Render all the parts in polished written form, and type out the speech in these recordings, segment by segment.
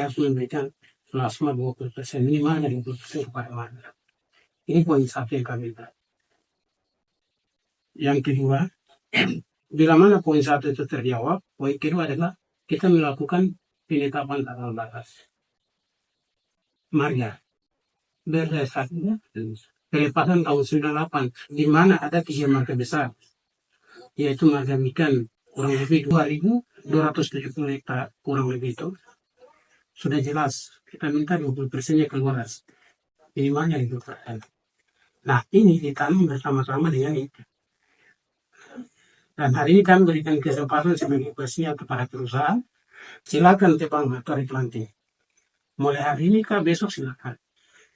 harus memberikan plasma 20%, minimalnya 20% kepada warga. Ini poin satu yang kami minta. Yang kedua, bila mana poin satu itu terjawab, poin kedua adalah kita melakukan penetapan tanggal batas marga berdasarkan pelepasan tahun 98, di mana ada 3 marga besar, yaitu marga Mikan kurang lebih 2.270 hektar, kurang lebih itu sudah jelas kita minta 20%-nya keluar, minimalnya 20%. Nah, ini ditanam bersama-sama dengan itu. Dan hari ini kami berikan kesempatan sebagai persiap kepada perusahaan, silakan tebang atau replanting. Mulai hari ini kah besok silakan.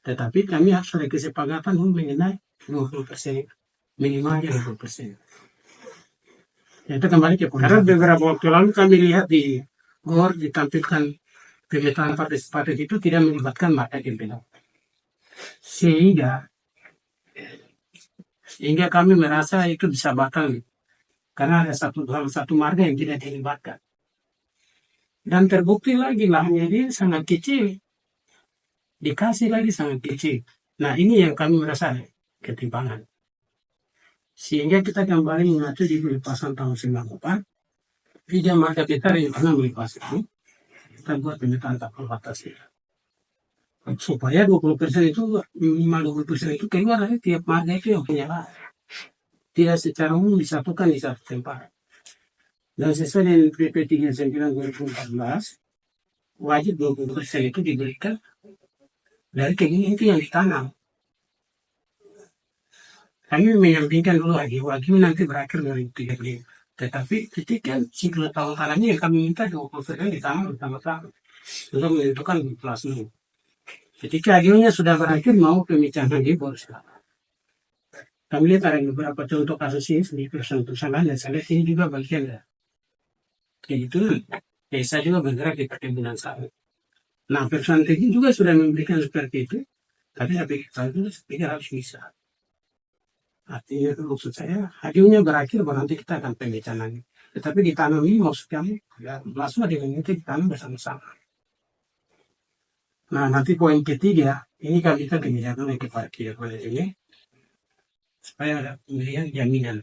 Tetapi kami harus ada kesepakatan mengenai 20%, minimalnya 20%. Itu kembali ke karena beberapa waktu lalu kami lihat di GOR ditampilkan pemetaan partisipatif itu tidak melibatkan marga Gempino. Sehingga kami merasa itu bisa batal karena ada satu marga yang tidak dilibatkan. Dan terbukti lagi lahannya dia sangat kecil, dikasih lagi sangat kecil. Nah, ini yang kami merasa ketimpangan. Sehingga kita kembali mengacu di pelepasan tahun 98, tidak marga kita yang pernah melepas itu, kita buat pemetaan tak batas ya. Supaya 20% itu, minimal 20% itu keluar dari tiap marga itu yang punya lahan. Tidak secara umum disatukan di satu tempat. Dan sesuai dengan PP 39 2014, wajib 20% itu diberikan dari kegiatan itu yang ditanam. Kami menyampingkan dulu wajib nanti berakhir 2035. Tetapi ketika siklus tahun tanamnya kami minta 20% ditanam bersama-sama untuk menentukan plasma. Ketika akhirnya sudah berakhir mau pemicahan lagi baru silakan. Kami lihat ada beberapa contoh kasus ini di perusahaan-perusahaan dan saya lihat ini juga bagian dari kayak gitu. Saya juga bergerak di perkebunan sawit. Nah, perusahaan teknik juga sudah memberikan seperti itu, tapi saya pikir harus bisa. Artinya itu maksud saya, hadirnya berakhir baru nanti kita akan pembicaraan. Tetapi ditanam ini maksud kami, ya, plasma dengan itu ditanam bersama-sama. Nah, nanti poin ketiga, ini kan kita kebijakan kepada ini, supaya ada pemberian jaminan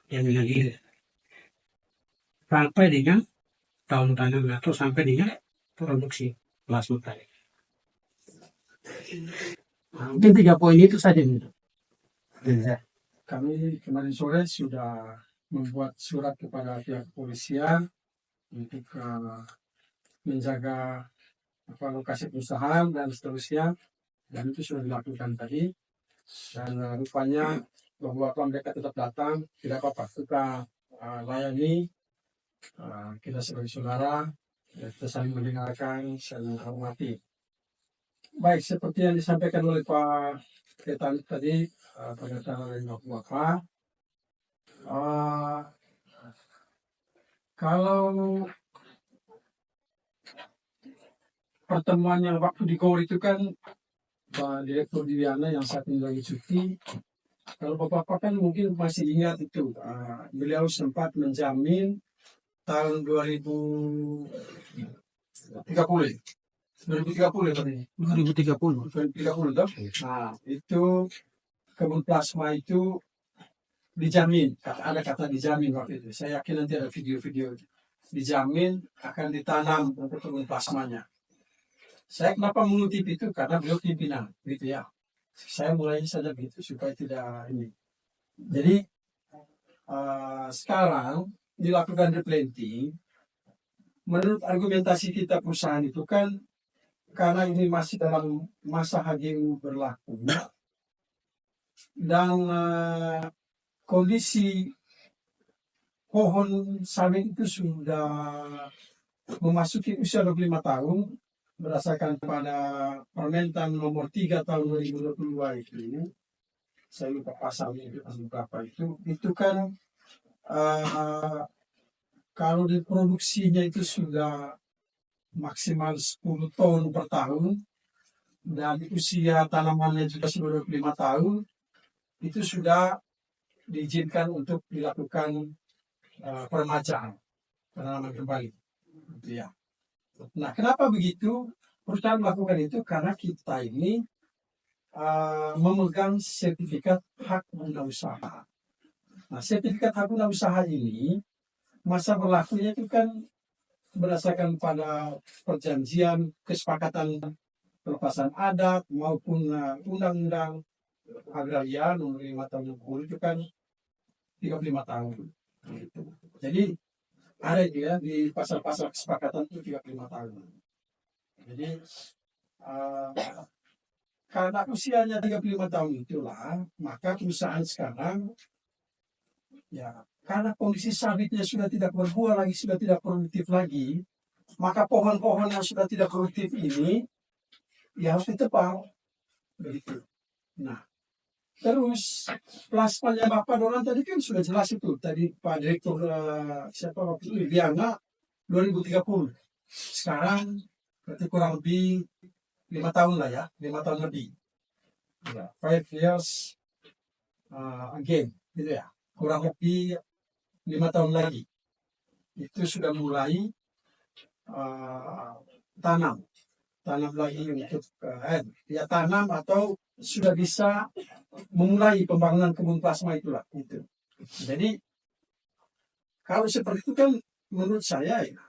diri. Sampai dengan tahun tanam atau sampai dengan produksi plasma tadi. Nah, mungkin 3 poin itu saja. Kami kemarin sore sudah membuat surat kepada pihak kepolisian untuk menjaga lokasi perusahaan dan seterusnya, dan itu sudah dilakukan tadi. Dan rupanya bahwa mereka tetap datang, tidak apa-apa, kita layani, kita sebagai saudara, kita saling mendengarkan, saling menghormati. Baik, seperti yang disampaikan oleh Pak Ketan tadi, pernyataan oleh Bapak, kalau pertemuan yang waktu di GOR itu kan Pak Direktur Diwiana yang saat ini lagi cuti, kalau Bapak kan mungkin masih ingat itu, beliau sempat menjamin tahun 2030 katanya. 2030 toh? Nah, itu kebun plasma itu dijamin, ada kata dijamin waktu itu. Saya yakin nanti ada video-video dijamin akan ditanam untuk kebun plasmanya. Saya kenapa mengutip itu karena beliau pimpinan, gitu ya. Saya mulai saja begitu supaya tidak ini. Jadi sekarang dilakukan replanting. Menurut argumentasi kita perusahaan itu kan karena ini masih dalam masa HGU berlaku dan kondisi pohon sawit itu sudah memasuki usia 25 tahun berdasarkan pada Permentan nomor 3 tahun 2022 itu, saya lupa pasalnya itu berapa itu kan kalau diproduksinya itu sudah maksimal 10 ton per tahun dan usia tanamannya juga sudah 25 tahun, itu sudah diizinkan untuk dilakukan permajaan, penanaman kembali. Ya. Nah, kenapa begitu? Perusahaan melakukan itu karena kita ini memegang sertifikat hak guna usaha. Nah, sertifikat hak guna usaha ini masa berlakunya itu kan berdasarkan pada perjanjian kesepakatan pelepasan adat maupun undang-undang agraria nomor 5 tahun 60 itu kan 35 tahun. Gitu. Jadi ada juga di pasal-pasal kesepakatan itu 35 tahun. Jadi karena usianya 35 tahun itulah, maka perusahaan sekarang ya karena kondisi sawitnya sudah tidak berbuah lagi, sudah tidak produktif lagi, maka pohon-pohon yang sudah tidak produktif ini ya harus ditebang. Begitu. Nah, terus plasma yang Bapak Dolan tadi kan sudah jelas itu. Tadi Pak Direktur siapa waktu itu Liliana 2030. Sekarang berarti kurang lebih 5 tahun lah ya, 5 tahun lebih. Ya, 5 years again, gitu ya. Kurang lebih 5 tahun lagi. Itu sudah mulai tanam lagi untuk ya tanam atau sudah bisa memulai pembangunan kebun plasma itulah itu. Jadi kalau seperti itu kan menurut saya ya,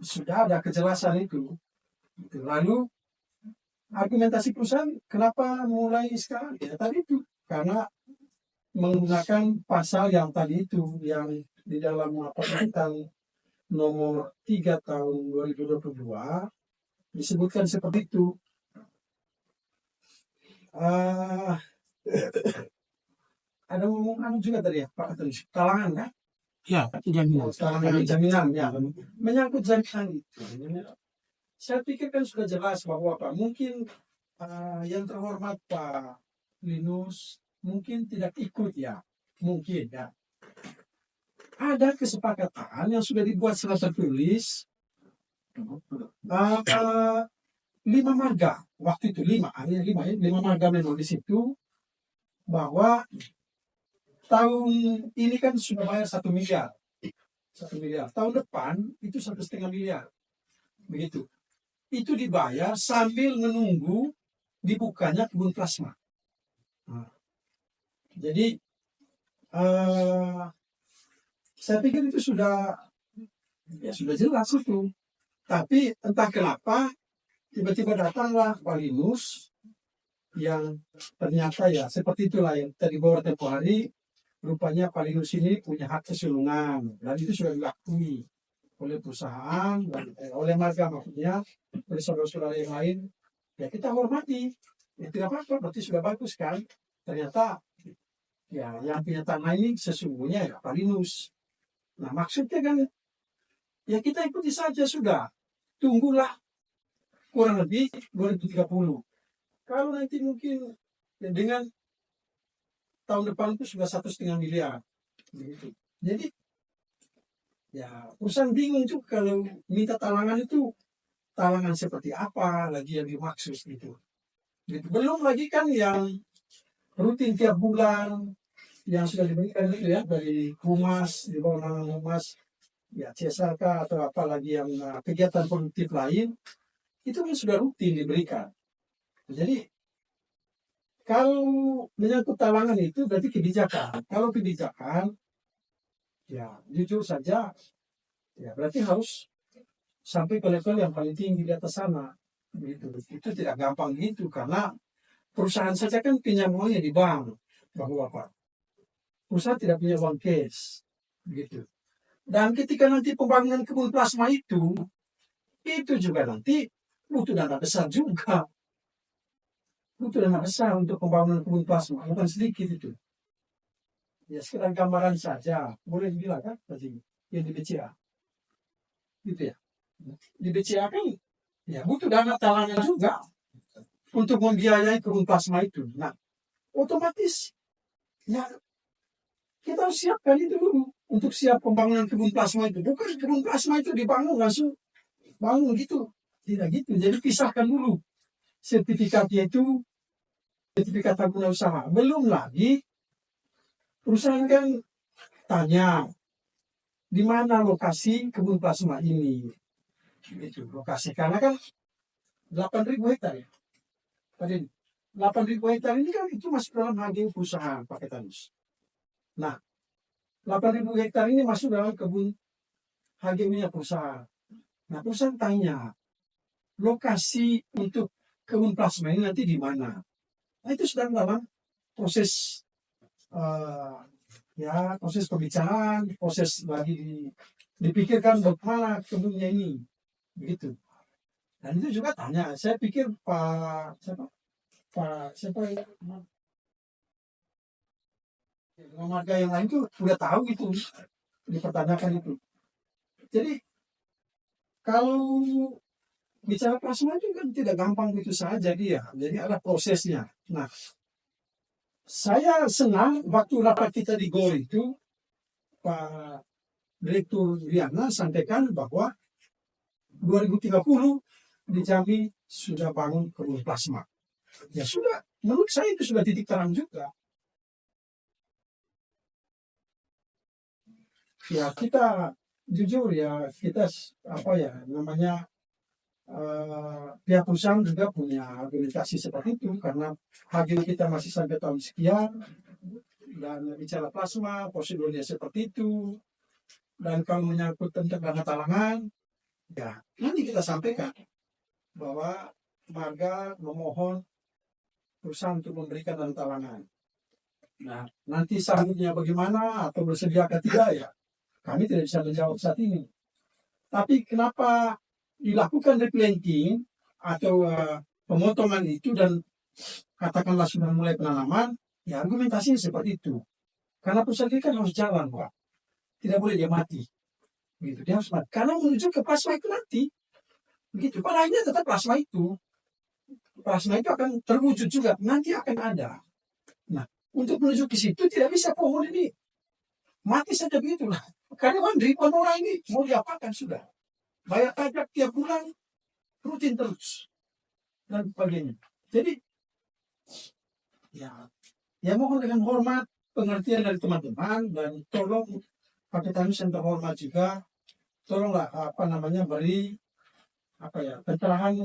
sudah ada kejelasan itu. Lalu argumentasi perusahaan kenapa mulai sekarang? Ya tadi itu karena menggunakan pasal yang tadi itu yang di dalam peraturan nomor 3 tahun 2022 disebutkan seperti itu. Ada ngomong juga tadi ya Pak Terus talangan kan? Ya, jaminan. Talangan jaminan ya. Menyangkut jaminan itu. Saya pikir kan sudah jelas bahwa Pak mungkin yang terhormat Pak Linus mungkin tidak ikut ya. Mungkin ya. Ada kesepakatan yang sudah dibuat secara tertulis 5 marga waktu itu 5 marga memang di situ bahwa tahun ini kan sudah bayar 1 miliar tahun depan itu 1,5 miliar begitu itu dibayar sambil menunggu dibukanya kebun plasma. Jadi saya pikir itu sudah jelas itu. Tapi entah kenapa tiba-tiba datanglah Pak Linus yang ternyata ya seperti itulah yang tadi baru tempoh hari rupanya Pak Linus ini punya hak kesulungan dan itu sudah diakui oleh perusahaan dan oleh marga maksudnya oleh saudara-saudara yang lain ya kita hormati ya tidak apa-apa berarti sudah bagus kan ternyata ya yang punya tanah ini sesungguhnya ya Pak Linus. Nah maksudnya kan ya kita ikuti saja sudah tunggulah kurang lebih 2030. Kalau nanti mungkin ya dengan tahun depan itu sudah 1,5 miliar. Begitu. Jadi ya perusahaan bingung juga kalau minta talangan itu talangan seperti apa lagi yang dimaksud gitu. Belum lagi kan yang rutin tiap bulan yang sudah diberikan itu ya dari humas di bawah naungan humas ya CSRK atau apa lagi yang kegiatan produktif lain itu kan sudah rutin diberikan. Jadi kalau menyangkut talangan itu berarti kebijakan. Kalau kebijakan ya jujur saja ya berarti harus sampai ke level yang paling tinggi di atas sana. Begitu. Itu tidak gampang gitu karena perusahaan saja kan pinjam uangnya di bank, Bapak-bapak. Perusahaan tidak punya uang cash, begitu. Dan ketika nanti pembangunan kebun plasma itu juga nanti butuh dana besar juga. Butuh dana besar untuk pembangunan kebun plasma, bukan sedikit itu. Ya sekedar gambaran saja, boleh dibilang kan tadi yang di BCA, gitu ya. Di BCA kan ya butuh dana talangan juga untuk membiayai kebun plasma itu. Nah, otomatis ya kita harus siapkan itu dulu untuk siap pembangunan kebun plasma itu. Bukan kebun plasma itu dibangun langsung bangun gitu. Tidak gitu. Jadi pisahkan dulu sertifikatnya itu sertifikat hak guna usaha. Belum lagi perusahaan kan tanya di mana lokasi kebun plasma ini. itu lokasi. Karena kan 8.000 hektar ya. Tadi 8.000 hektar ini kan itu masuk dalam HG perusahaan Pak Ketanus. Nah, 8.000 hektar ini masuk dalam kebun HG punya perusahaan. Nah, perusahaan tanya, lokasi untuk kebun plasma ini nanti di mana? Nah, itu sedang dalam proses proses pembicaraan, proses lagi dipikirkan bagaimana kebunnya ini, begitu. Dan itu juga tanya, saya pikir Pak siapa warga yang lain tuh udah tahu itu, dipertanyakan itu. Jadi kalau bicara plasma itu kan tidak gampang gitu saja dia, jadi ada prosesnya. Nah, saya senang waktu rapat kita di GOR itu, Pak Direktur Riana sampaikan bahwa 2030 di Jambi sudah bangun kebun plasma. Ya sudah, menurut saya itu sudah titik terang juga. Ya kita jujur ya, kita pihak perusahaan juga punya argumentasi seperti itu karena harga kita masih sampai tahun sekian dan bicara plasma prosedurnya seperti itu, dan kalau menyangkut tentang dana talangan ya nanti kita sampaikan bahwa Marga memohon perusahaan untuk memberikan dana talangan. Nah, nanti sanggupnya bagaimana atau bersedia atau tidak ya kami tidak bisa menjawab saat ini. Tapi kenapa dilakukan replanting atau pemotongan itu dan katakanlah sudah mulai penanaman, ya argumentasinya seperti itu. Karena perusahaan ini kan harus jalan, Pak. Tidak boleh dia mati. Gitu, dia harus mati. Karena menuju ke plasma itu nanti. Begitu. Pada akhirnya tetap plasma itu. Plasma itu akan terwujud juga. Nanti akan ada. Nah, untuk menuju ke situ tidak bisa pohon ini mati saja begitulah. Karena ribuan orang ini mau diapakan sudah. Bayar pajak tiap bulan rutin terus dan sebagainya. Jadi ya mohon dengan hormat pengertian dari teman-teman dan tolong Pak Ketanus yang terhormat juga tolonglah beri pencerahan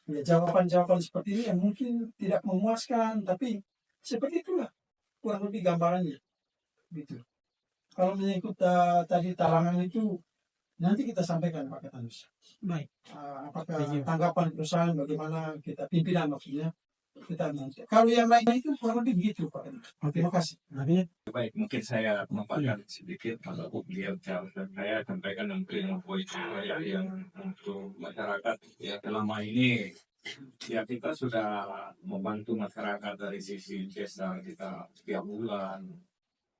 ya, jawaban-jawaban seperti ini yang mungkin tidak memuaskan, tapi seperti itulah kurang lebih gambarannya gitu. Kalau menyangkut tadi talangan itu nanti kita sampaikan Pak Ketanus. Baik. Apakah tanggapan perusahaan bagaimana kita pimpinan maksudnya kita nanti. Kalau yang lainnya itu kurang lebih begitu Pak Ketanus. Terima kasih. Baik, mungkin saya menambahkan sedikit kalau beliau dan saya sampaikan mungkin poin yang untuk masyarakat ya selama ini ya kita sudah membantu masyarakat dari sisi desa kita setiap bulan.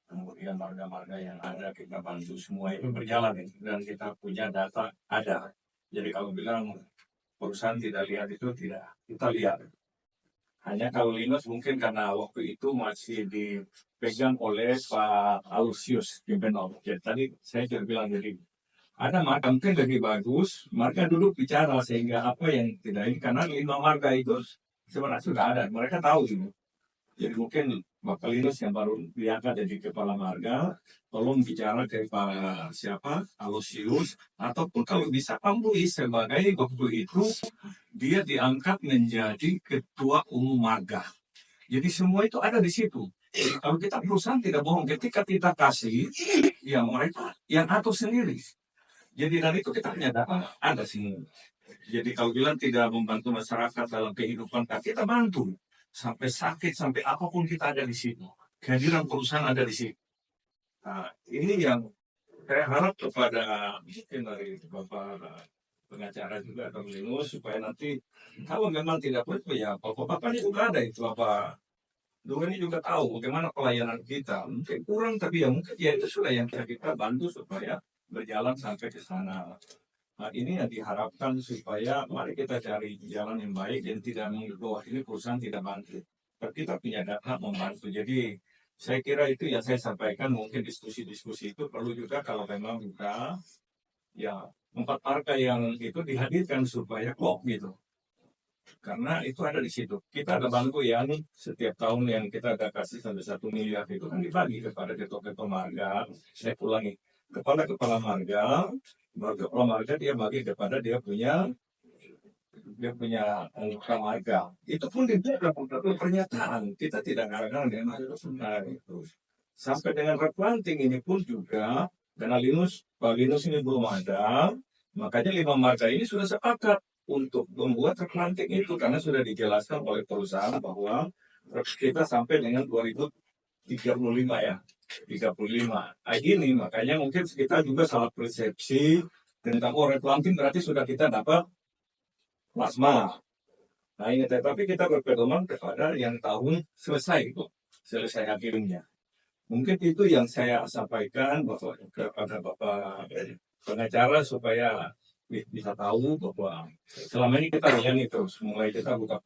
Kemudian marga-marga yang ada kita bantu semua itu berjalan dan kita punya data ada. Jadi kalau bilang perusahaan tidak lihat itu tidak, kita lihat. Hanya kalau Linus mungkin karena waktu itu masih dipegang oleh Pak Alusius Gimbenol. Jadi tadi saya sudah bilang jadi ada marga mungkin lebih bagus, marga dulu bicara sehingga apa yang tidak ini karena 5 marga itu sebenarnya sudah ada, mereka tahu itu. Jadi mungkin Bapak Linus yang baru diangkat jadi kepala marga, tolong bicara ke Pak Alusius, ataupun kalau bisa Pak Luis sebagai waktu itu dia diangkat menjadi ketua umum marga. Jadi semua itu ada di situ. Kalau kita perusahaan tidak bohong, ketika kita kasih, ya mereka yang atur sendiri. Jadi dari itu kita punya data ada semua. Jadi kalau bilang tidak membantu masyarakat dalam kehidupan kita bantu. Sampai sakit, sampai apapun kita ada di situ. Kehadiran perusahaan ada di situ. Nah, ini yang saya harap kepada mungkin dari Bapak pengacara juga atau Linus supaya nanti kalau memang tidak perlu ya Bapak ini juga ada itu Bapak Dua ini juga tahu bagaimana pelayanan kita. Mungkin kurang tapi ya mungkin ya itu sudah yang kita bantu supaya berjalan sampai ke sana. Nah, ini yang diharapkan supaya mari kita cari jalan yang baik dan tidak menganggap bahwa ini perusahaan tidak bantu. Tapi kita punya data membantu. Jadi saya kira itu yang saya sampaikan mungkin diskusi-diskusi itu perlu juga kalau memang kita ya 4 partai yang itu dihadirkan supaya klop gitu. Karena itu ada di situ. Kita ada bantu yang setiap tahun yang kita ada kasih sampai 1 miliar itu kan dibagi kepada ketua-ketua marga. Saya ulangi. kepala marga dia bagi kepada dia punya anggota marga. Itu pun tidak ada pernyataan. Kita tidak ngarang dengan itu. Sampai dengan replanting ini pun juga, karena Pak Linus ini belum ada, makanya 5 marga ini sudah sepakat untuk membuat replanting itu, karena sudah dijelaskan oleh perusahaan bahwa kita sampai dengan 2035 ya. 35. Ini makanya mungkin kita juga salah persepsi tentang replanting berarti sudah kita dapat plasma. Nah ini tetapi kita berpedoman kepada yang tahun selesai akhirnya. Mungkin itu yang saya sampaikan bahwa kepada Bapak pengacara supaya bisa tahu bahwa selama ini kita layani terus, mulai kita buka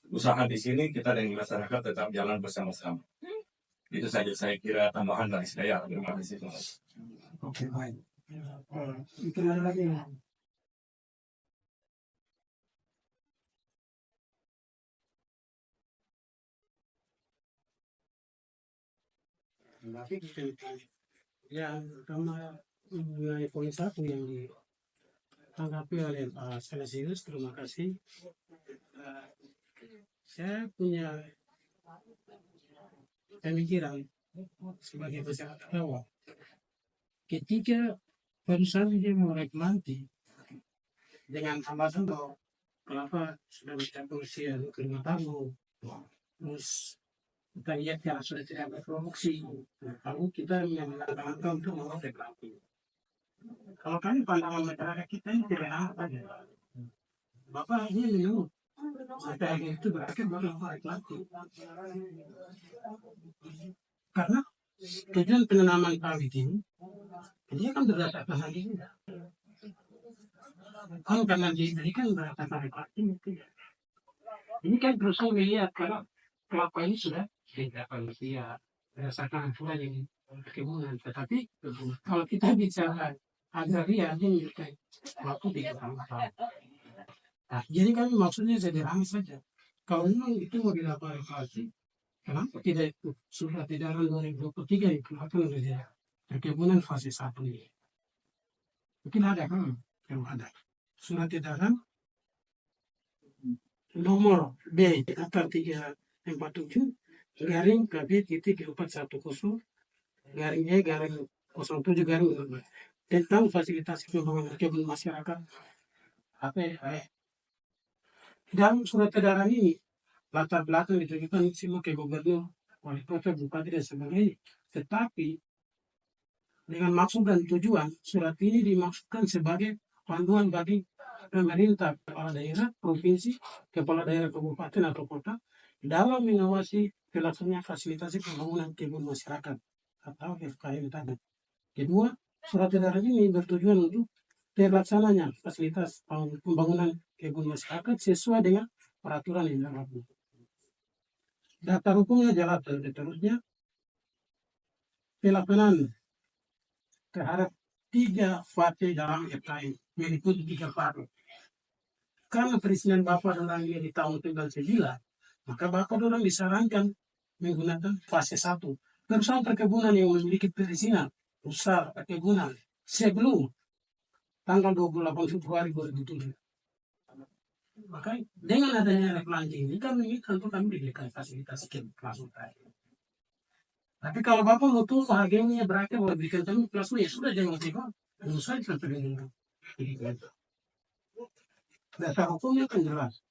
usaha di sini, kita dan masyarakat tetap jalan bersama-sama. Itu saja saya kira tambahan dari saya. Terima kasih. Oke, baik. Mungkin ada lagi. Tapi yang pertama mengenai poin 1 yang ditanggapi oleh Pak Selesius, terima kasih. Saya punya pemikiran sebagai masyarakat awam. Ketika perusahaan dia mau replanting dengan alasan bahwa kelapa sudah mencapai usia 25 tahun, terus kita lihat yang sudah tidak berproduksi, lalu kita mengambil langkah untuk mau replanting. Kalau kami pandangan masyarakat kita ini tidak ada. Bapak ini menunggu sampai akhir itu berakhir baru mau replanting. Karena tujuan penanaman sawit ini dia kan berdasarkan hal ini. Kalau karena diberikan berdasarkan replanting itu. Ini kan perusahaan melihat kalau kelapa ini sudah tidak manusia berdasarkan aturan yang perkebunan. Tetapi kalau kita bicara agraria ini menunjukkan waktu 3 tahun. Nah, jadi kami maksudnya sederhana saja. Kalau memang itu mau dilakukan evaluasi, kenapa tidak itu surat edaran 2023 dikeluarkan oleh perkebunan fase 1 ini? Mungkin ada kan? Yang ada surat edaran nomor B kata 347 garing KB titik 410 garing E garing 07 garing 2 tentang fasilitasi pembangunan kebun masyarakat APAE. Dalam surat edaran ini latar belakang ditujukan semua ke gubernur, wali kota, bupati dan sebagainya. Tetapi dengan maksud dan tujuan surat ini dimaksudkan sebagai panduan bagi pemerintah, kepala daerah, provinsi, kepala daerah kabupaten atau kota dalam mengawasi pelaksanaan fasilitasi pembangunan kebun masyarakat atau FKM tadi. Kedua, surat edaran ini bertujuan untuk terlaksananya fasilitas pembangunan kebun masyarakat sesuai dengan peraturan yang berlaku. Data hukumnya jelas dan seterusnya. Pelaksanaan terhadap 3 fase dalam FKM meliputi 3 fase. Karena presiden Bapak orang ini di tahun 99, maka Bapak orang disarankan menggunakan fase 1. Perusahaan perkebunan yang memiliki perizinan usaha perkebunan sebelum tanggal 28 Februari 2007. Maka dengan adanya replanting ini kami tentu kami diberikan fasilitas langsung tadi. Tapi kalau Bapak mau tunggu harganya berakhir mau berikan kami plasma ya sudah jangan tiba. Menurut saya seperti ini. Data hukumnya kan jelas.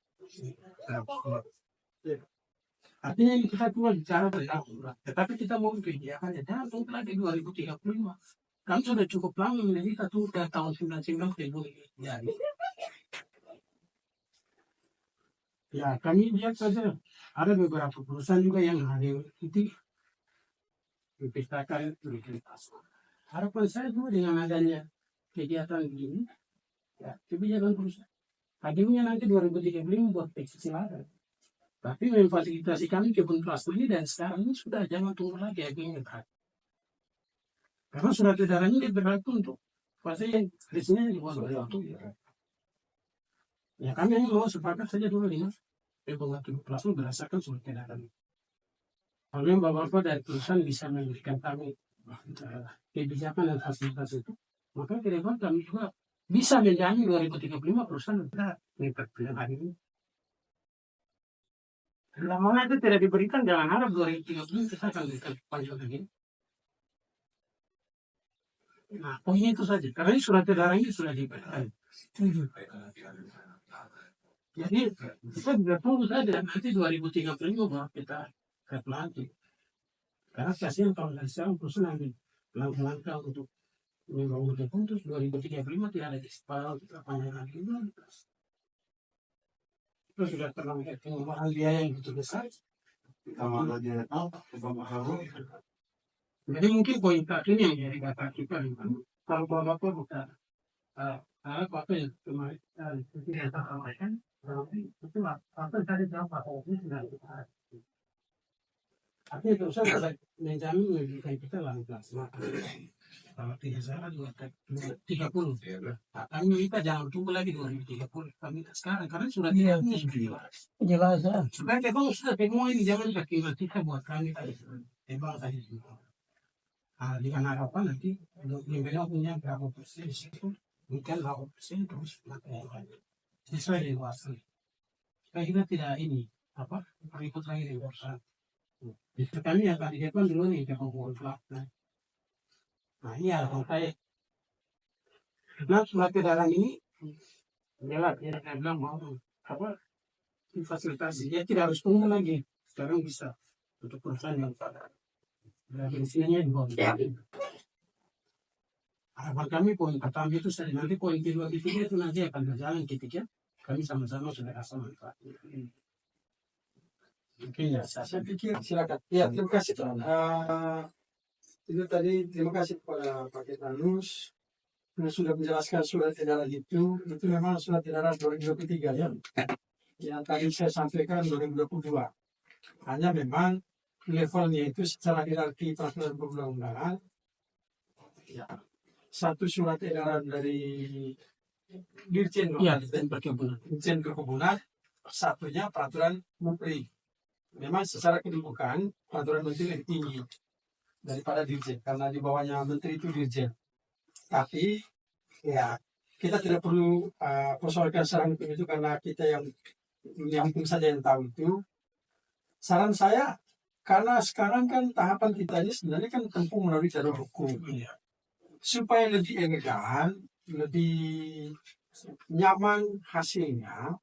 Artinya ini kita cuma bicara tentang tetapi kita mau kegiatannya jangan tunggu lagi 2035. Kami sudah cukup lama menjadi satu tahun 99 jadi. Ya kami lihat saja ada beberapa perusahaan juga yang hadir itu dipestakan likuiditas. Harapan saya juga dengan adanya kegiatan begini, ya kebijakan perusahaan. Akhirnya nanti 2035 buat tekstil ada. Tapi memfasilitasi kami kebun plastik ini dan sekarang ini sudah jangan tunggu lagi akhirnya berat. Karena surat edaran ini berlaku untuk fase yang risnya di bawah waktu. Ya kami hanya mau sepakat saja dulu ini kebun plastik berdasarkan surat edaran. Kalau yang Bapak dari perusahaan bisa memberikan kami kebijakan dan fasilitas itu, maka ke depan kami juga bisa menjamin 2035 perusahaan kita memperkuliakan hari ini. Lama itu tidak diberikan, jangan harap 2030 kita akan berikan panjang lagi. Nah, poinnya itu saja. Karena ini surat edaran ini sudah diberikan. Jadi kita juga tunggu saja nanti 2035 bahwa kita pelantik. Karena kasihan kalau dari sekarang perusahaan ambil langkah-langkah untuk membangun depan terus 2035 tidak ada dispal kita panjang lagi. Itu sudah terlalu pengembangan biaya yang begitu besar. Jadi mungkin poin ini yang jadi kata kita. Kalau bapak bukan apa yang kemarin tidak sampaikan, itu apa tadi berapa ini sudah kita. Artinya perusahaan sudah menjamin memberikan kita langkah. Kalau tidak salah 30. Kami minta jangan tunggu lagi 2030. Kami sekarang karena sudah tidak jelas. Supaya memang sudah semua ini jangan kira kita buat kami tebang tadi. Dengan harapan nanti yang punya berapa persen itu bukan berapa persen terus sesuai dengan luasan. Supaya kita tidak ini berikut lagi di perusahaan. Justru kami yang tadi depan dulu nih jangan buat. Nah ini harapan saya. Nah surat edaran ini jelas ya saya bilang mau difasilitasi. Dia tidak harus tunggu lagi. Sekarang bisa untuk perusahaan yang pada isinya di bawah. Harapan kami poin pertama itu saja. Nanti poin kedua ketiga itu nanti akan berjalan ketika kami sama-sama sudah rasa manfaat. Mungkin ya Saya pikir silakan. Ya, terima kasih Tuan. Itu tadi terima kasih kepada Pak Ketanus yang sudah menjelaskan surat edaran itu memang surat edaran 2023 ya. Yang tadi saya sampaikan 2022. Hanya memang levelnya itu secara hierarki peraturan perundang-undangan. Ya. Satu surat edaran dari Dirjen Dirjen Perkebunan, satunya peraturan Menteri. Memang secara kedudukan peraturan Menteri lebih tinggi daripada Dirjen karena di bawahnya Menteri itu Dirjen. Tapi ya kita tidak perlu persoalkan secara hukum itu karena kita yang hukum saja yang tahu itu. Saran saya karena sekarang kan tahapan kita ini sebenarnya kan tempuh melalui jalur hukum. Supaya lebih elegan, lebih nyaman hasilnya,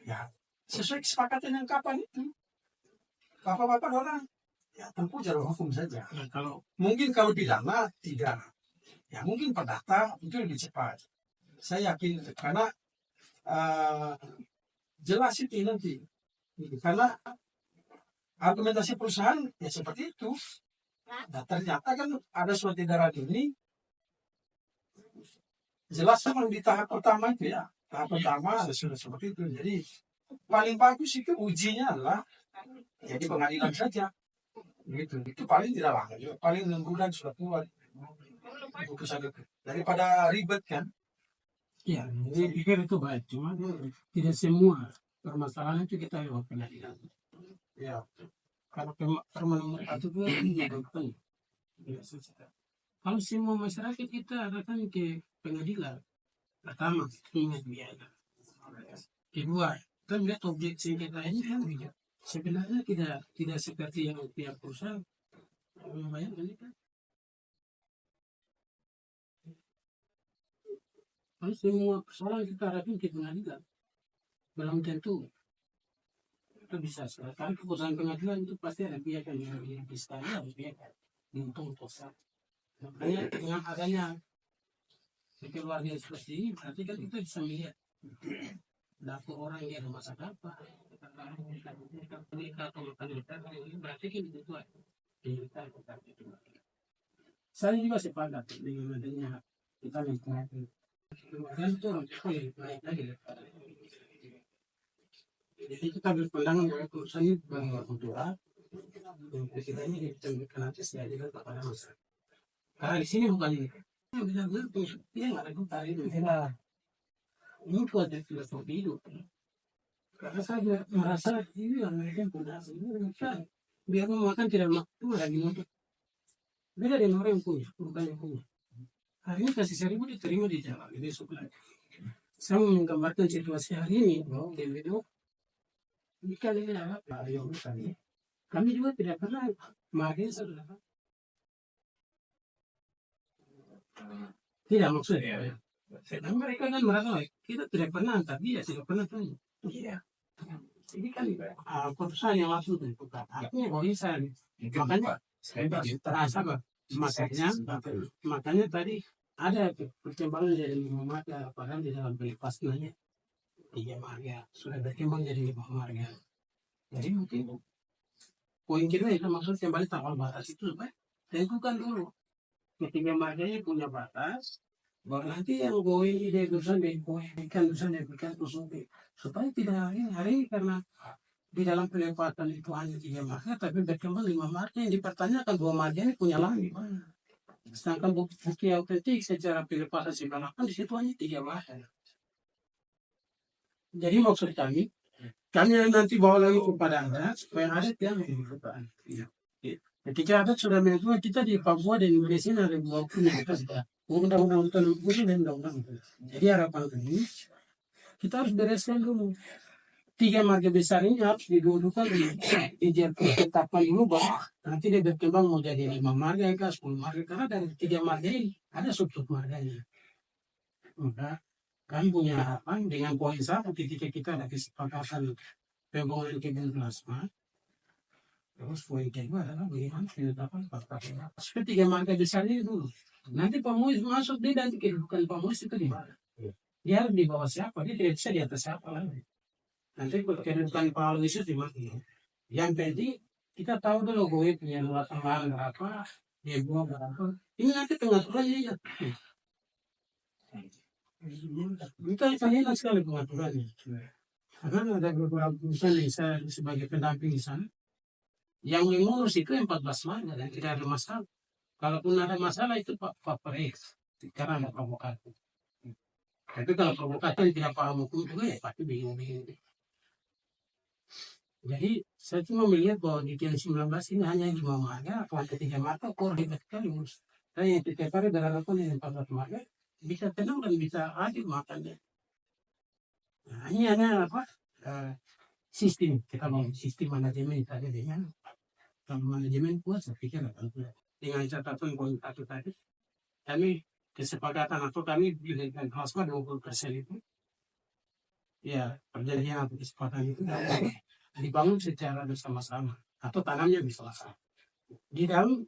ya sesuai kesepakatan yang kapan itu. Bapak-bapak orang ya tempuh jalur hukum saja. Ya, mungkin kalau pidana tidak, ya mungkin perdata itu lebih cepat. Saya yakin karena jelas itu nanti, karena argumentasi perusahaan ya seperti itu. Nah ternyata kan ada surat edaran ini jelas memang di tahap pertama itu ya. Tahap pertama sudah seperti itu. Jadi paling bagus itu ujinya adalah ya di pengadilan saja. Gitu. Itu paling tidak lama juga. Paling 6 bulan sudah keluar putusan itu. Daripada ribet kan. ya, saya pikir itu baik. Cuma tidak semua permasalahan itu kita lewat pengadilan. Ya. Kalau permohonan itu bukan. Kalau semua masyarakat kita datang ke pengadilan, pertama ingat biaya. Kedua, kita melihat objek sengketa ini kan sebenarnya tidak seperti yang pihak perusahaan membayangkan ini kan. Kalau semua persoalan kita hadapin ke pengadilan, belum tentu itu bisa. Karena keputusan pengadilan itu pasti ada pihak yang diskali, ada pihak yang untung tosar. Makanya dengan adanya keluarga seperti ini, berarti kan kita bisa melihat dapur orang yang masak apa, berarti kan itu saya juga sepakat dengan adanya kita mengikuti dan itu orang naik lagi. Jadi kita berpandangan bahwa perusahaan ini bahwa kultural kita ini ditentukan nanti setelah juga kepada masyarakat. Karena di sini bukan benar-benar dia nggak ada kultur itu. Ini kuatnya filosofi hidup. Karena saya merasa ini yang mereka punya biar mau makan tidak makan lagi untuk Beda dengan orang yang punya, bukan yang punya. Hari ini kasih 1.000 diterima di jalan, besok lagi. Saya mau menggambarkan situasi hari ini, bahwa di video ikan ini apa? Yang ikan ini. Kami juga tidak pernah makin saudara. Tidak maksudnya. Nah, mereka kan merasa kita tidak pernah antar dia, tidak pernah tanya. Iya. Ini kan putusan yang langsung tentukan. Artinya kalau bisa, makanya terasa Pak. Makanya tadi ada perkembangan dari 5 marga, padahal di dalam pelipasnya 3 marga sudah berkembang jadi 5 marga. Jadi mungkin poin kita itu maksud kembali tanggal batas itu supaya tentukan dulu ketiga marganya punya batas, baru nanti yang goy ide dusun deh goy ikan dusun deh ikan dusun deh supaya tidak hari ini karena di dalam pelepatan itu hanya 3 marga tapi berkembang 5 marga yang dipertanyakan 2 marga ini punya lahan di mana. Sedangkan bukti autentik secara pelepatan simbalakan di situ hanya 3 marga. Jadi maksud kami nanti bawa lagi kepada Anda supaya ada yang dibutuhkan. Ketika ada sudah menentukan kita di Papua dan Indonesia ada 20 kita sudah undang-undang televisi dan undang-undang. Jadi harapan kami kita harus bereskan dulu 3 marga besar ini harus didudukan ditetapkan dulu bahwa nanti dia berkembang mau jadi 5 marga ke 10 marga karena dari 3 marga ini ada sub-sub marganya. Maka kami punya harapan dengan poin 1 ketika kita ada kesepakatan pembangunan kebun plasma. Terus poin kedua adalah bagaimana penetapan fakta supaya 3 marga besar ini dulu. Nanti pemuis masuk dia nanti kedudukan pemuis itu di mana? Dia harus di bawah siapa? Dia tidak bisa di atas siapa lagi. Nanti kedudukan Pak Aloysius di mana? Yang penting kita tahu dulu gue punya luasan lahan berapa, dia buang berapa. Ini nanti pengaturannya ya. Kita enak sekali pengaturannya. Karena ada beberapa perusahaan yang saya sebagai pendamping di sana, yang mengurus itu 14 marga dan tidak ada masalah. Kalaupun ada masalah itu Pak Perez, karena ada provokator. Tapi kalau provokator tidak paham hukum juga ya pasti bingung-bingung. Jadi saya cuma melihat bahwa di tahun 19 ini hanya 5 marga, atau 3 marga, kok hebat sekali. Saya yang setiap hari dalam yang 14 marga, bisa tenang dan bisa adil makannya. Nah, ini hanya apa? Sistem, kita mau sistem manajemen tadi dengan kalau manajemen kuat saya pikir akan kuat. Dengan catatan poin 1 tadi, kami kesepakatan atau kami dengan plasma 20% itu, ya perjanjian atau kesepakatan itu dibangun secara bersama-sama atau tanamnya bersama-sama. Di dalam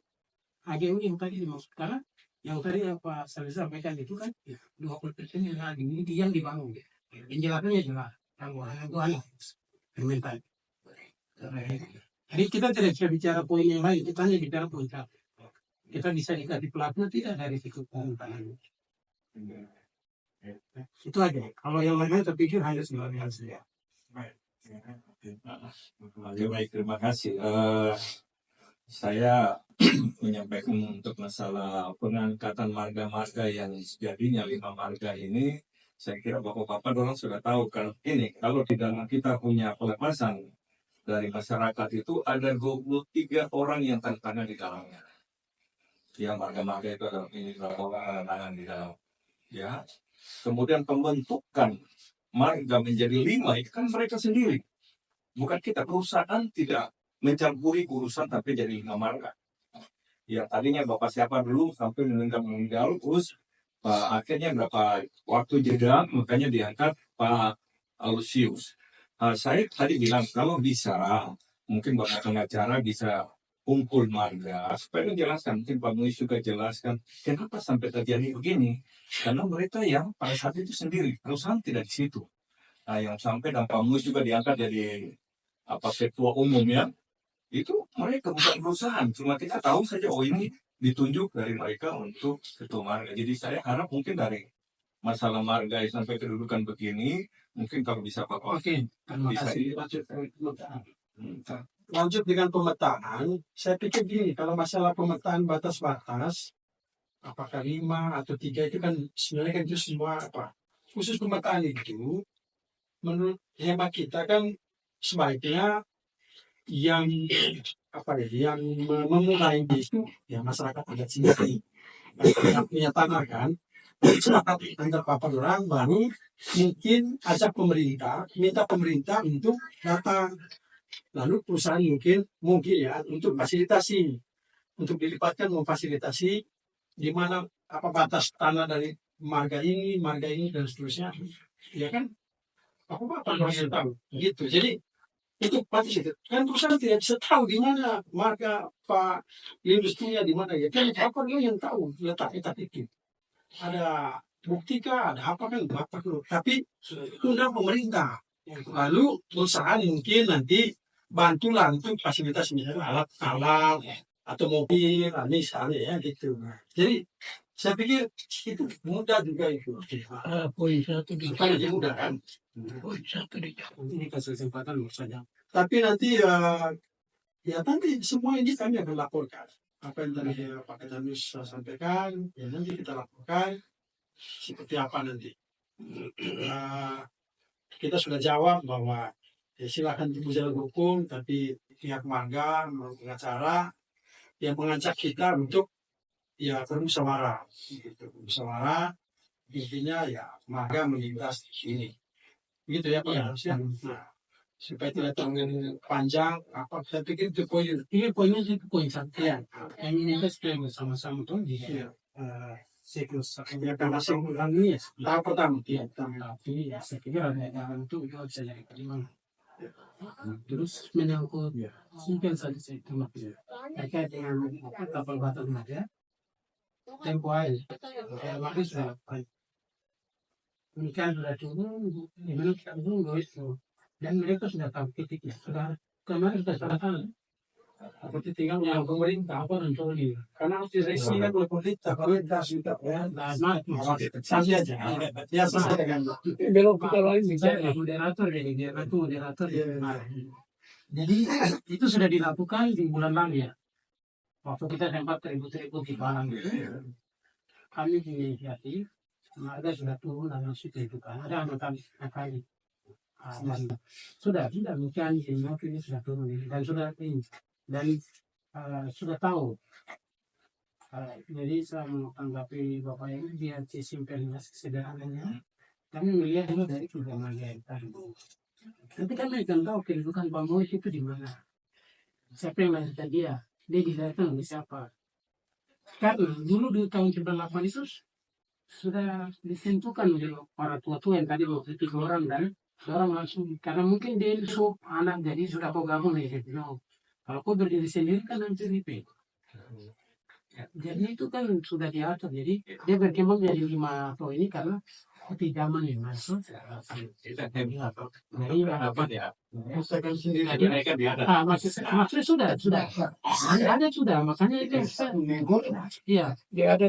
AGU yang tadi dimaksud karena yang tadi Pak Salih sampaikan itu kan 20% yang dibangun. Penjelasannya jelas. Tangguhan permintaan. Jadi kita tidak bisa bicara poin yang lain, kita hanya bicara poin 1. Kita bisa dikasih pelatih tidak dari situ tangan. Itu aja. Kalau yang lainnya terpikir hanya sebagian saja. Oke, baik, terima kasih. Saya menyampaikan untuk masalah pengangkatan marga-marga yang jadinya 5 marga ini, saya kira Bapak-Bapak orang sudah tahu kalau ini, kalau di dalam kita punya pelepasan dari masyarakat itu ada 23 orang yang tanda di dalamnya. Yang marga-marga itu adalah ini orang tangan di dalam. Ya, kemudian pembentukan marga menjadi 5 itu kan mereka sendiri. Bukan kita, perusahaan tidak mencampuri urusan tapi jadi 5 marga. Ya tadinya Bapak siapa dulu sampai meninggal terus akhirnya berapa waktu jeda makanya diangkat Pak Aloysius. Saya tadi bilang kalau bisa mungkin Bapak pengacara bisa kumpul marga supaya menjelaskan, mungkin Pak Muis juga jelaskan kenapa sampai terjadi begini, karena mereka yang pada saat itu sendiri perusahaan tidak di situ. Nah, yang sampai dan Pak Muis juga diangkat jadi ketua umum ya, itu mereka bukan perusahaan, cuma kita tahu saja oh ini ditunjuk dari mereka untuk ketua marga. Jadi saya harap mungkin dari masalah marga sampai kedudukan begini, mungkin kalau bisa Pak Oke, terima bisa kasih. Lanjut dengan pemetaan, saya pikir gini, kalau masalah pemetaan batas-batas, apakah 5 atau 3 itu kan sebenarnya kan itu semua apa? Khusus pemetaan itu, menurut hemat kita kan sebaiknya yang yang memulai itu ya masyarakat adat sendiri. Yang punya tanah kan, sepakat antar papan orang baru mungkin ajak pemerintah, minta pemerintah untuk datang. Lalu perusahaan mungkin ya untuk fasilitasi, untuk dilipatkan memfasilitasi di mana apa batas tanah dari marga ini dan seterusnya. Ya kan, apa harus tahu gitu. Jadi itu pasti itu kan perusahaan tidak bisa tahu di mana marga Pak industrinya di mana ya kan apa dia yang tahu letak itu ada bukti kah ada apa kan bapak dulu tapi undang pemerintah lalu perusahaan mungkin nanti bantulah untuk fasilitas misalnya alat atau mobil misalnya ya gitu jadi saya pikir itu mudah juga itu Poin satu di bukan aja mudah kan poin satu di ini kasih kesempatan saja. tapi nanti ya nanti semua ini kami akan laporkan apa yang tadi Pak Kajanus sampaikan ya nanti kita laporkan seperti apa nanti. Kita sudah jawab bahwa ya silakan tempuh jalan hukum, tapi pihak marga pengacara yang mengajak kita untuk ya bermusyawarah, gitu. Musyawarah intinya ya marga melintas di sini, gitu ya Pak harusnya. Nah, supaya tidak terlalu panjang, apa saya pikir itu poin. Ini poinnya itu poin satu ya. Yang ini kita sudah bersama-sama tuh di siklus Ya karena bulan ini ya. tahap pertama, Ya, tapi ya, saya pikir ada yang itu bisa jadi kalimat. Terus menyangkut simpen saja saya tambah terkait dengan kapal batas ya. Tempo air, makanya sudah ikan sudah turun, di mana kita turun itu dan mereka sudah tahu titiknya. Sudah kemarin sudah salah tangan. Aku tinggal yang pemerintah apa dan ini. karena harus diresikan oleh pemerintah sudah ya. Nah, Sanksi aja. Ya selesai kan. belum kita lain misalnya moderator jadi moderator. Nah, jadi itu sudah dilakukan di bulan lalu ya. Waktu kita sempat ribut-ribut di Balang gitu. Kami inisiatif, marga sudah turun dan masuk itu kan. Ada anggota kali. Sudah tidak mungkin ini sudah turun dan sudah ini dan sudah tahu. Jadi saya menanggapi bapak ini dia simpen sederhananya. Kami melihat dulu dari keluarga yang tadi. Nanti kami akan tahu kehidupan Pak Mois itu di mana. Siapa yang melahirkan dia dilahirkan oleh siapa. Karena dulu di tahun 98 itu sudah ditentukan oleh para tua-tua yang tadi waktu itu orang dan orang langsung karena mungkin dia itu anak jadi sudah kau gabung ya gitu. Kalau kau berdiri sendiri kan nanti ribet. Jadi itu kan sudah diatur. Jadi dia berkembang jadi 5 atau ini karena seperti zaman ini masuk. Nah, iya apa ya? Usahakan sendiri. Maksudnya sudah. Ada sudah. Makanya itu iya. Dia ada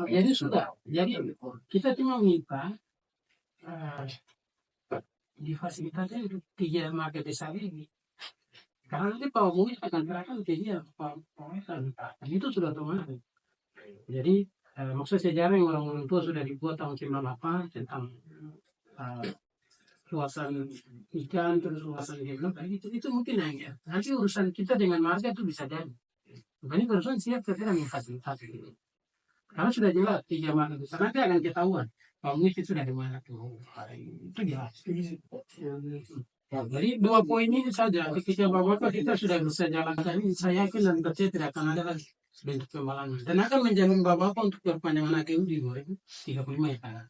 jadi sudah. Jadi kita cuma minta difasilitasi untuk 3 marga desa ini. Karena nanti Pak Mois akan serahkan ke dia Pak dan itu sudah otomatis. Jadi maksud sejarah yang orang tua sudah dibuat tahun 98 tentang luasan ikan terus luasan geblok itu mungkin ya. Nanti urusan kita dengan marga itu bisa jadi. Makanya perusahaan siap kita memfasilitasi ini. Karena sudah jelas 3 marga besar nanti akan ketahuan Pak Mois itu sudah di mana tuh. Itu jelas. Ya, jadi 2 poin ini saja. Ketika Bapak kita sudah bisa jalankan ini, saya yakin dan percaya tidak akan ada lagi bentuk pembalangan. Dan akan menjamin Bapak untuk perpanjangan AGU di 2035 ya kan.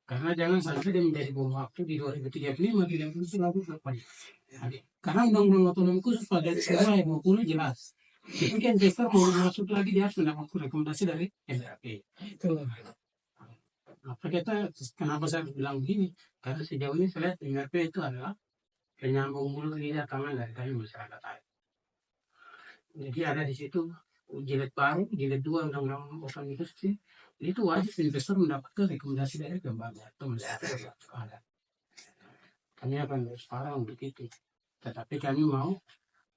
Karena jangan sampai dia menjadi bom waktu di 2035 tidak bisa lalu perpanjangan. Karena undang-undang otonomi khusus pada semua yang 20 jelas. Itu kan investor mau masuk lagi dia harus mendapat rekomendasi dari MRP. Itu. Apa kita kenapa saya bilang begini? Karena sejauh ini saya lihat MRP itu adalah penyambung mulut lidah tangan dari kami masyarakat adat. Jadi ada di situ jilid baru, jilid 2 undang-undang otonomi khusus itu wajib investor mendapatkan rekomendasi dari lembaga atau masyarakat adat. Kami akan sekarang untuk itu. Tetapi kami mau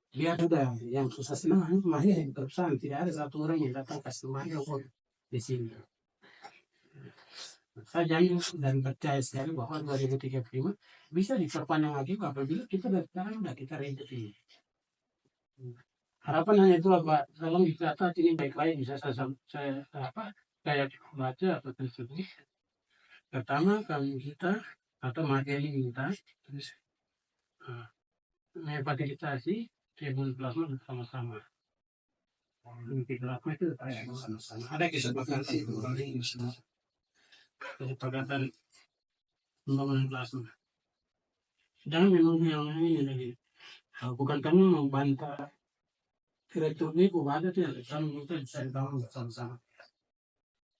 biar sudah yang susah senang mahir perusahaan tidak ada satu orang yang datang customer di sini. Saya jamin dan percaya sekali bahwa 2035 bisa diperpanjang lagi apabila kita dari sekarang sudah kita revisi. Harapan hanya itu Pak, tolong dicatat ini baik-baik bisa saya baca atau tersebut. Pertama kami minta atau materi minta terus memfasilitasi tribun plasma bersama-sama. Inti plasma itu sama-sama. Ada kesepakatan kesepakatan pembangunan plasma. Dan memang yang ini lagi bukan kami membantah direktur ini ada tidak kami minta bisa dibangun bersama-sama.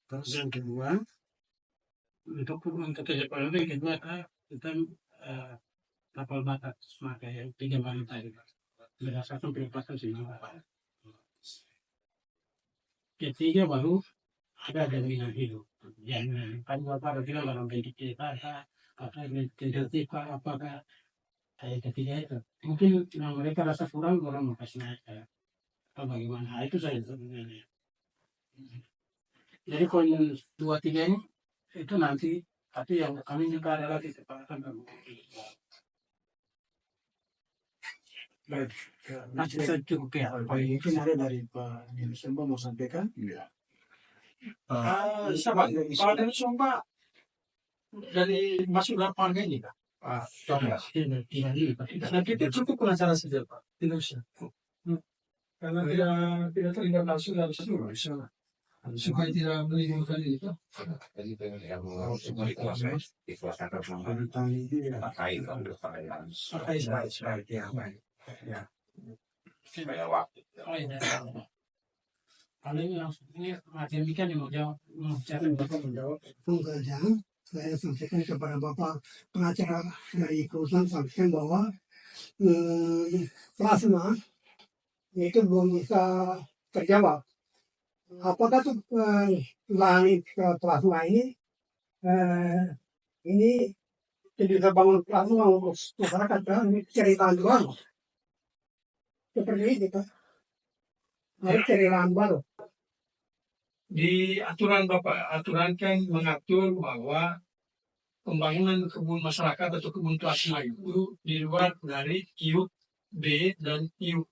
Terus yang kedua untuk kerjasama yang kedua kita kapal batas maka yang 3 kali tadi berdasarkan penempatan semua. Ketiga baru ada jaminan hidup. Jaminan kan bapak tidak dalam bentuk kita apa tentatif apakah ketiga itu mungkin mereka rasa kurang orang mau kasih naik atau bagaimana itu saya sebenarnya. Jadi poin 2, 3 ini itu nanti tapi yang kami juga adalah disepakatan Baik, masih saya cukup ya. mungkin ada dari Pak Nilsumba mau sampaikan? Iya. Siapa? Pak Nilsumba dari masuk lapangan ini Kak? Pak Thomas. Nah, kita cukup penasaran saja Pak, tidak usah. Karena tidak terlibat langsung dalam satu urusan. Supaya tidak menimbulkan itu. Kalau ini langsung ini materi kan yang mau jawab Bapak menjawab. Pengerjaan, saya sampaikan kepada Bapak pengacara dari perusahaan sampaikan bahwa plasma itu belum bisa terjawab. Apakah tuh lahan plasma ini bisa bangun plasma untuk masyarakat kan cerita baru seperti itu Pak. Harus cari lahan baru. Di aturan Bapak, aturan kan mengatur bahwa pembangunan kebun masyarakat atau kebun plasma itu di luar dari QB dan Q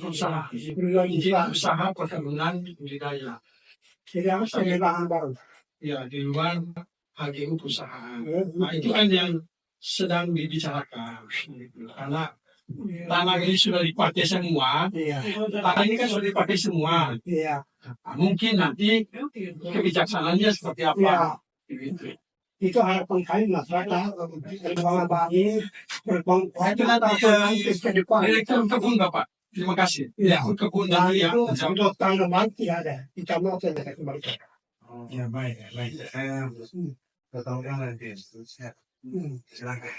usaha izin usaha perkebunan budidaya. Jadi harus cari lahan baru. Ya, di luar HGU perusahaan. Nah, itu kan yang sedang dibicarakan. Karena tanah ini sudah dipakai semua. Iya. Tanah ini kan sudah dipakai semua. Iya. Nah, mungkin nanti kebijaksanaannya seperti apa. Gitu. Itu harapan kami masyarakat perkembangan bayi ke depan. Direktur kebun Bapak, terima kasih. Iya. Direktur kebun Dan dan itu untuk tanaman tidak ada. Kita mau saya kembalikan. Ya baik. Saya ketahuan nanti. Silakan.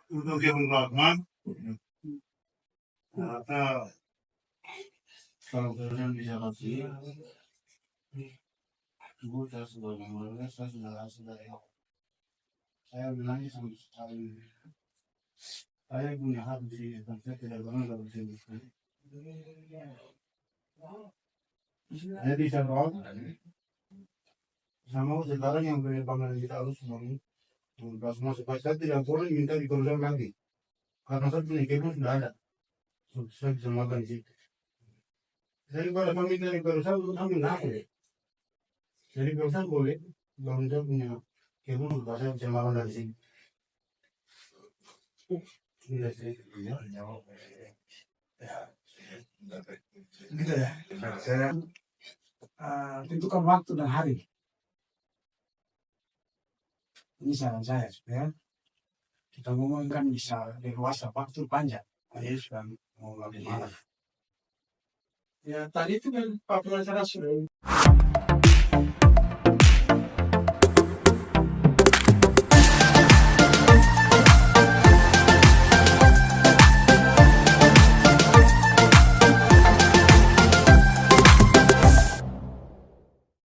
Untuk yang plasma, kalau kalian bisa kasih, ibu saya sudah mengulangi, saya sudah saya bilang sama sekali, saya punya hak di sini, dan saya tidak pernah dapat sini. Saya bisa rawat. Sama sekarang yang penerbangan kita harus membuka semua supaya saya tidak boleh minta di perusahaan lagi karena saya punya kebun sudah ada, saya bisa makan di situ. Jadi kalau saya minta di perusahaan kami nggak boleh. Jadi perusahaan boleh kalau saya punya kebun supaya saya bisa makan dari sini. Tidak sih, gitu ya. Saya tentukan waktu dan hari. Ini saran saya supaya kita ngomongkan bisa dewasa waktu panjang. Jadi sudah mau lagi malam. Ya tadi itu kan Pak pengacara sudah